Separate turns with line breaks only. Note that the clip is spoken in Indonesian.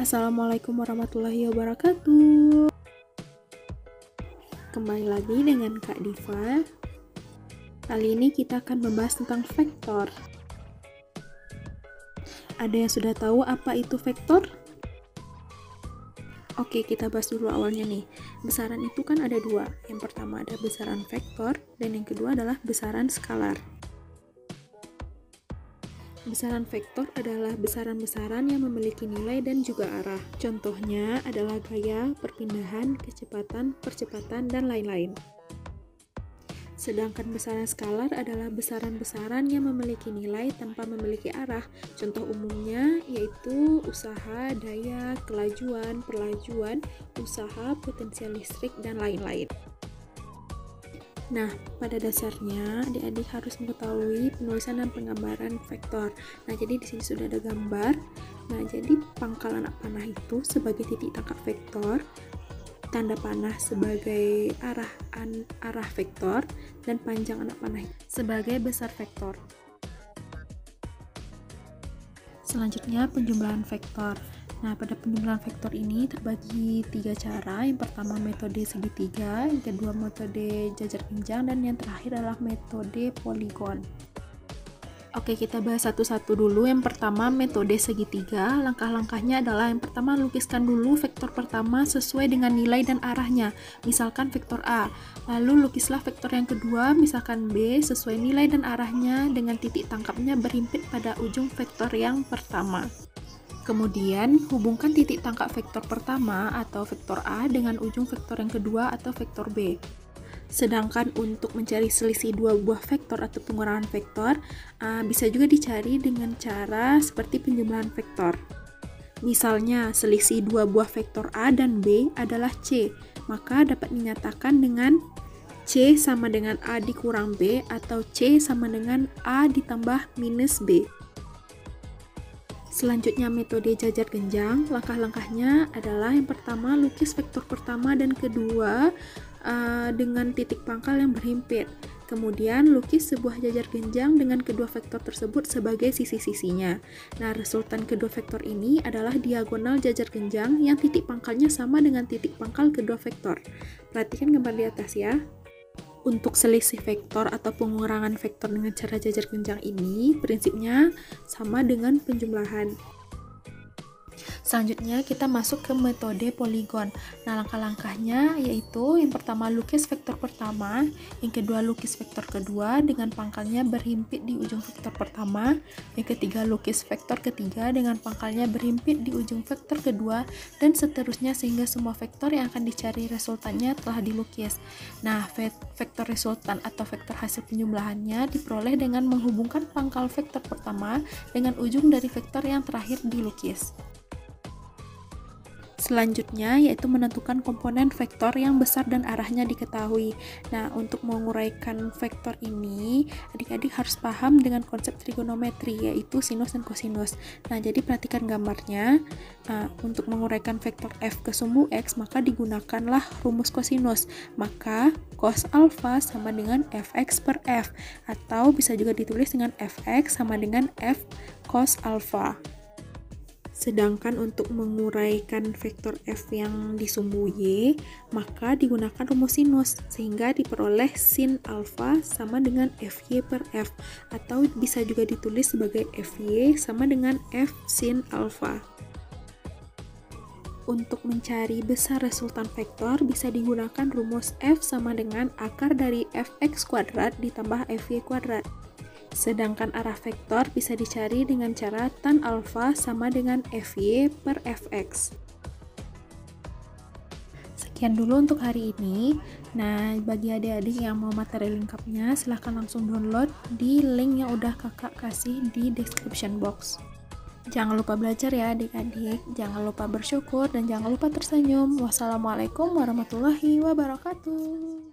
Assalamualaikum warahmatullahi wabarakatuh. Kembali lagi dengan Kak Diva. Kali ini kita akan membahas tentang vektor. Ada yang sudah tahu apa itu vektor? Oke, kita bahas dulu awalnya nih. Besaran itu kan ada dua. Yang pertama ada besaran vektor, dan yang kedua adalah besaran skalar. Besaran vektor adalah besaran-besaran yang memiliki nilai dan juga arah. Contohnya adalah gaya, perpindahan, kecepatan, percepatan, dan lain-lain. Sedangkan besaran skalar adalah besaran-besaran yang memiliki nilai tanpa memiliki arah. Contoh umumnya yaitu usaha, daya, kelajuan, perlajuan, usaha, potensial listrik, dan lain-lain. Nah, pada dasarnya adik-adik harus mengetahui penulisan dan penggambaran vektor. Nah, jadi di sini sudah ada gambar. Nah, jadi pangkal anak panah itu sebagai titik tangkap vektor, tanda panah sebagai arah vektor, dan panjang anak panah sebagai besar vektor. Selanjutnya penjumlahan vektor. Nah, pada penjumlahan vektor ini terbagi 3 cara. Yang pertama metode segitiga, yang kedua metode jajar genjang, dan yang terakhir adalah metode poligon. Oke, kita bahas satu-satu dulu. Yang pertama metode segitiga. Langkah-langkahnya adalah yang pertama lukiskan dulu vektor pertama sesuai dengan nilai dan arahnya. Misalkan vektor A. Lalu lukislah vektor yang kedua, misalkan B, sesuai nilai dan arahnya dengan titik tangkapnya berhimpit pada ujung vektor yang pertama. Kemudian, hubungkan titik tangkap vektor pertama atau vektor A dengan ujung vektor yang kedua atau vektor B. Sedangkan untuk mencari selisih dua buah vektor atau pengurangan vektor, bisa juga dicari dengan cara seperti penjumlahan vektor. Misalnya, selisih dua buah vektor A dan B adalah C, maka dapat dinyatakan dengan C sama dengan A dikurang B atau C sama dengan A ditambah minus B. Selanjutnya metode jajar genjang. Langkah-langkahnya adalah yang pertama lukis vektor pertama dan kedua dengan titik pangkal yang berhimpit. Kemudian lukis sebuah jajar genjang dengan kedua vektor tersebut sebagai sisi-sisinya. Nah, resultan kedua vektor ini adalah diagonal jajar genjang yang titik pangkalnya sama dengan titik pangkal kedua vektor. Perhatikan gambar di atas ya. Untuk selisih vektor atau pengurangan vektor dengan cara jajar genjang ini, prinsipnya sama dengan penjumlahan. Selanjutnya kita masuk ke metode poligon. Nah, langkah-langkahnya yaitu yang pertama lukis vektor pertama, yang kedua lukis vektor kedua dengan pangkalnya berhimpit di ujung vektor pertama, yang ketiga lukis vektor ketiga dengan pangkalnya berhimpit di ujung vektor kedua, dan seterusnya sehingga semua vektor yang akan dicari resultannya telah dilukis. Nah, vektor resultan atau vektor hasil penjumlahannya diperoleh dengan menghubungkan pangkal vektor pertama dengan ujung dari vektor yang terakhir dilukis. Selanjutnya yaitu menentukan komponen vektor yang besar dan arahnya diketahui. Nah, untuk menguraikan vektor ini, adik-adik harus paham dengan konsep trigonometri, yaitu sinus dan kosinus. Nah, jadi perhatikan gambarnya. Untuk menguraikan vektor f ke sumbu x, maka digunakanlah rumus kosinus. Maka cos alfa sama dengan fx per f, atau bisa juga ditulis dengan fx sama dengan f cos alfa. Sedangkan untuk menguraikan vektor f yang di sumbu y, maka digunakan rumus sinus, sehingga diperoleh sin alfa sama dengan fy per f, atau bisa juga ditulis sebagai fy sama dengan f sin alfa. Untuk mencari besar resultan vektor, bisa digunakan rumus f sama dengan akar dari fx kuadrat ditambah fy kuadrat. Sedangkan arah vektor bisa dicari dengan cara tan alfa sama dengan fy per fx. Sekian dulu untuk hari ini. Nah, bagi adik-adik yang mau materi lengkapnya, silahkan langsung download di link yang udah kakak kasih di description box. Jangan lupa belajar ya adik-adik, jangan lupa bersyukur, dan jangan lupa tersenyum. Wassalamualaikum warahmatullahi wabarakatuh.